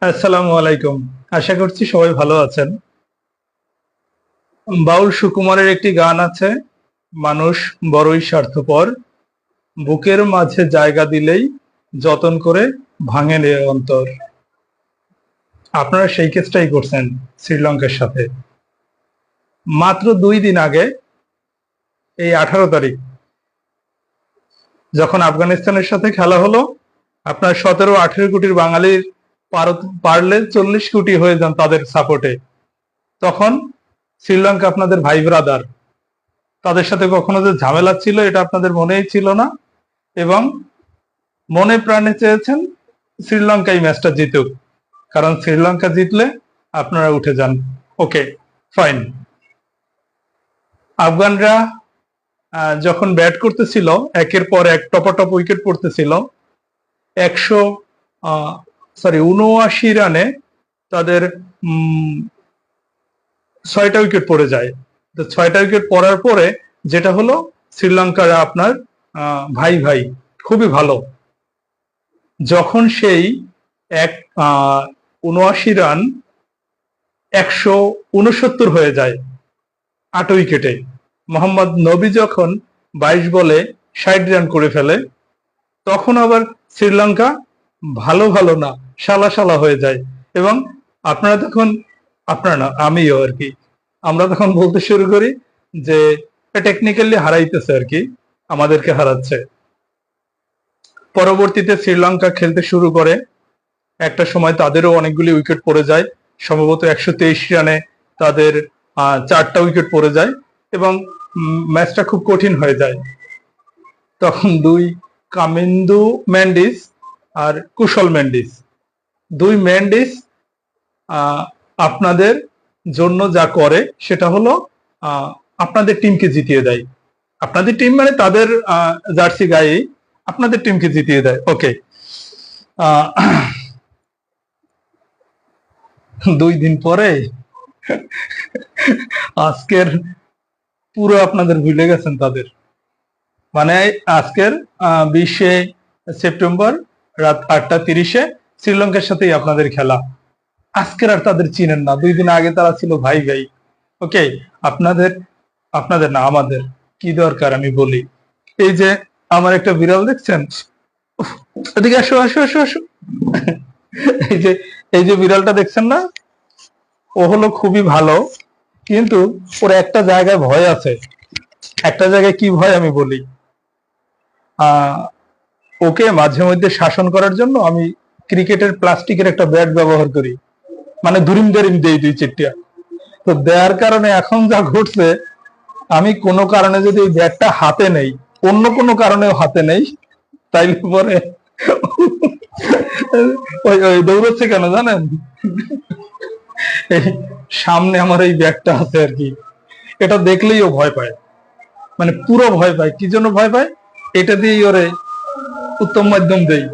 আসসালামু আলাইকুম। আশা করছি সবাই ভালো আছেন। বাউল সুকুমারের একটি গান আছে, মানুষ বড়ই স্বার্থপর, বুকের মাঝে জায়গা দিলেই যতন করে ভাঙে নে অন্তর। আপনারা সেই কেসটাই করছেন শ্রীলঙ্কার সাথে। মাত্র 2 দিন আগে, এই 18 তারিখ, যখন আফগানিস্তানের সাথে খেলা হলো, আপনার 17-18 কোটির বাঙালির পারলে 40 কোটি হয়ে যান তাদের সাপোর্টে। তখন শ্রীলঙ্কা আপনাদের ভাই ব্রাদার, তাদের সাথে কখনো যে ঝামেলা ছিল এটা আপনাদের মনেই ছিল না, এবং মনে প্রাণে চেয়েছেন শ্রীলঙ্কা এই ম্যাচটা জিতুক, কারণ শ্রীলঙ্কা জিতলে আপনারা উঠে যান। ওকে, ফাইন। আফগানরা যখন ব্যাট করতেছিল, একের পর এক টপাটপ উইকেট পড়তেছিল, 79 রানে তাদের 6টা উইকেট পড়ে যায়। তো 6টা উইকেট পড়ার পরে যেটা হলো, শ্রীলঙ্কার আপনার ভাই ভাই খুবই ভালো, যখন সেই 79 রান 169 হয়ে যায় 8 উইকেটে, মোহাম্মদ নবী যখন 22 বলে 60 রান করে ফেলে, তখন আবার শ্রীলঙ্কা ভালো ভালো না শালা শালা হয়ে যায়। এবং আপনারা তখন, আপনারা না, আমিও আর কি, আমরা তখন বলতে শুরু করি যে টেকনিক্যালি হারাইতেছে আর কি, আমাদেরকে হারাচ্ছে। পরবর্তীতে শ্রীলঙ্কা খেলতে শুরু করে, একটা সময় তাদেরও অনেকগুলি উইকেট পড়ে যায়, সম্ভবত 123 রানে তাদের 4টা উইকেট পড়ে যায়, এবং ম্যাচটা খুব কঠিন হয়ে যায়। তখন কামিন্দু ম্যান্ডিস আর কুশল ম্যান্ডিস, দুই ম্যান্ডিস আপনাদের জন্য যা করে সেটা হলো আপনাদের টিমকে জিতিয়ে দেয়। আপনাদের টিম মানে তাদের জার্সি গায়ে আপনাদের টিমকে জিতিয়ে দেয়। ওকে, 2 দিন পরে আজকের পুরো আপনাদের ভুলে গেছেন তাদের। মানে আজকের 20শে সেপ্টেম্বর রাত 8টা 30-এ শ্রীলঙ্কার সাথেই আপনাদের খেলা। আজকের আর তাদের চিনেন না, 2 দিন আগে তারা ছিল ভাই ভাই। ওকে, আপনাদের আপনাদের না, আমাদের কি দরকার আমি বলি। এই যে আমার একটা বিড়াল দেখছেন, এদিকে আসো আসো আসো আসো। এই যে বিড়ালটা দেখছেন না, ও হলো খুবই ভালো, কিন্তু ওর একটা জায়গায় ভয় আছে। একটা জায়গায় কি ভয় আমি বলি। ওকে মাঝে মধ্যে শাসন করার জন্য আমি ক্রিকেটের প্লাস্টিকের একটা ব্যাট ব্যবহার করি, মানে দুরিম দারিম দেই 2-4টা। তো দেওয়ার কারণে এখন যা ঘটছে, আমি কোনো কারণে যদি ওই ব্যাটটা হাতে নেই, অন্য কোনো কারণেও হাতে নেই, তাইলে পরে ওই দৌড়চ্ছে কেন জানেন? এই সামনে আমার এই ব্যাগটা আছে আর কি, এটা দেখলেই ও ভয় পায়, মানে পুরো ভয় পায়। কি জন্য ভয় পায়? এটা দিয়েই ওরে উত্তম মাধ্যম দেই।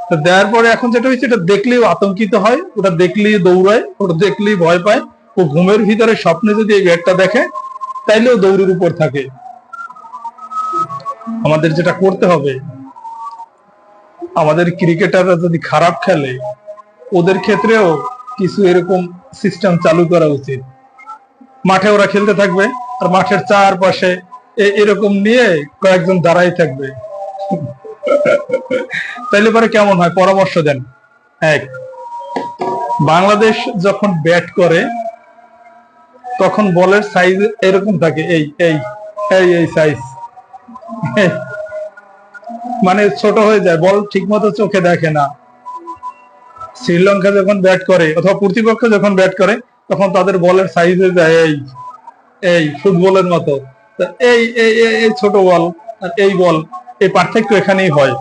তো দেওয়ার পরে এখন যেটা হয়েছে, এটা দেখলেই আতঙ্কিত হয়, ওটা দেখলেই দৌড়ায়, ওটা দেখলেই ভয় পায়। ও ঘুমের ভিতরে স্বপ্নে যদি এই ব্যাগটা দেখে, তাইলেও দৌড়ের উপর থাকে। আমাদের যেটা করতে হবে, আমাদের ক্রিকেটাররা যদি খারাপ খেলে, ওদের ক্ষেত্রেও কিছু এরকম সিস্টেম চালু করা উচিত। মাঠে ওরা খেলতে থাকবে, আর মাঠের চারপাশে এরকম নিয়ে কয়েকজন দাঁড়াই থাকবে। তাইলে পরে কেমন হয়, পরামর্শ দেন। এক, বাংলাদেশ যখন ব্যাট করে, তখন বলের সাইজ এরকম থাকে, এই এই এই এই সাইজ, মানে ছোট হয়ে যায়, বল ঠিক মতো চোখে দেখে না। শ্রীলঙ্কা যখন ব্যাট করে অথবা প্রতিপক্ষ যখন ব্যাট করে, তখন তাদের বলের সাইজ হয়ে যায় এই এই ফুটবলের মতো। এই এই এই ছোট বল আর এই বল, এই পার্থক্য এখানেই হয়।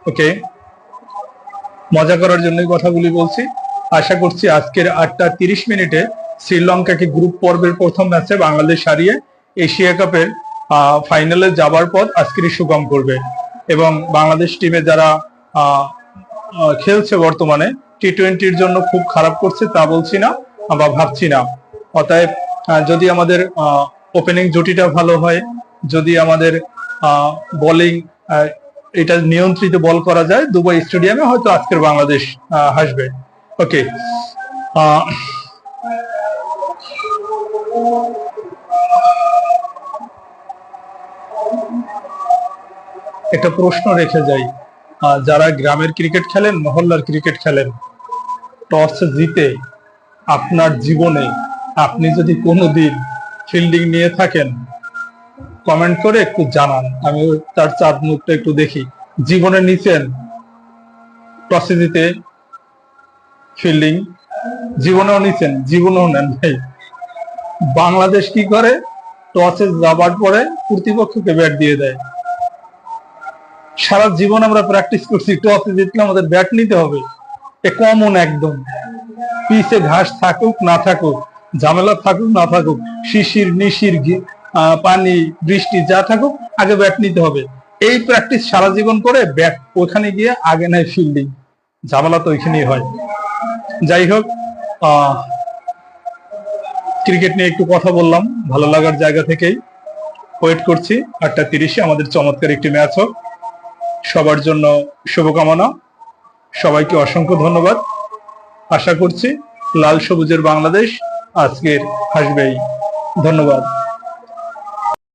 ওকে, মজা করার জন্যই কথাগুলি বলছি। আশা করছি আজকের 8টা 30 মিনিটে শ্রীলঙ্কাকে গ্রুপ পর্বের প্রথম ম্যাচে বাংলাদেশ হারিয়ে এশিয়া কাপের ফাইনালে যাবার পথ আজকেরই সুগম করবে। এবং বাংলাদেশ টিমে যারা খেলছে বর্তমানে, টি-20-র জন্য খুব খারাপ করছে তা বলছি না বা ভাবছি না। অতএব যদি আমাদের ওপেনিং জুটিটা ভালো হয়, যদি আমাদের বোলিং এটা নিয়ন্ত্রিত বল করা যায়, দুবাই স্টেডিয়ামে হয়তো আজকের বাংলাদেশ হাসবে। ওকে, একটা প্রশ্ন রেখে যাই, যারা গ্রামের ক্রিকেট খেলেন, মহল্লার ক্রিকেট খেলেন, টস জিতে আপনার জীবনে আপনি যদি কোনোদিন ফিল্ডিং নিয়ে থাকেন, কমেন্ট করে একটু জানান, আমি তার চাঁদ মুখটা একটু দেখি। জীবনে নিছেন টসে জিতে ফিল্ডিং? জীবনেও নিছেন? জীবনেও নেন ভাই। বাংলাদেশ কি করে, টসে যাবার পরে প্রতিপক্ষকে ব্যাট দিয়ে দেয়। সারা জীবন আমরা প্র্যাকটিস করছি, টসে জিতলে আমাদের ব্যাট নিতে হবে, এ কমন একদম। পিছে ঘাস থাকুক না থাকুক, ঝামেলা থাকুক না থাকুক, শিশির নিশির পানি বৃষ্টি যা থাকুক, আগে ব্যাট নিতে হবে। এই প্র্যাকটিস সারা জীবন করে ব্যাট ওখানে গিয়ে আগে নেয় ফিল্ডিং, ঝামেলা তো ওইখানেই হয়। যাই হোক, ক্রিকেট নিয়ে একটু কথা বললাম ভালো লাগার জায়গা থেকেই। ওয়েট করছি 8:30 আমাদের চমৎকার একটি ম্যাচ হোক। সবার জন্য শুভকামনা, সবাইকে অসংখ্য ধন্যবাদ। আশা করছি লাল সবুজের বাংলাদেশ আজকের হাসবেই। ধন্যবাদ।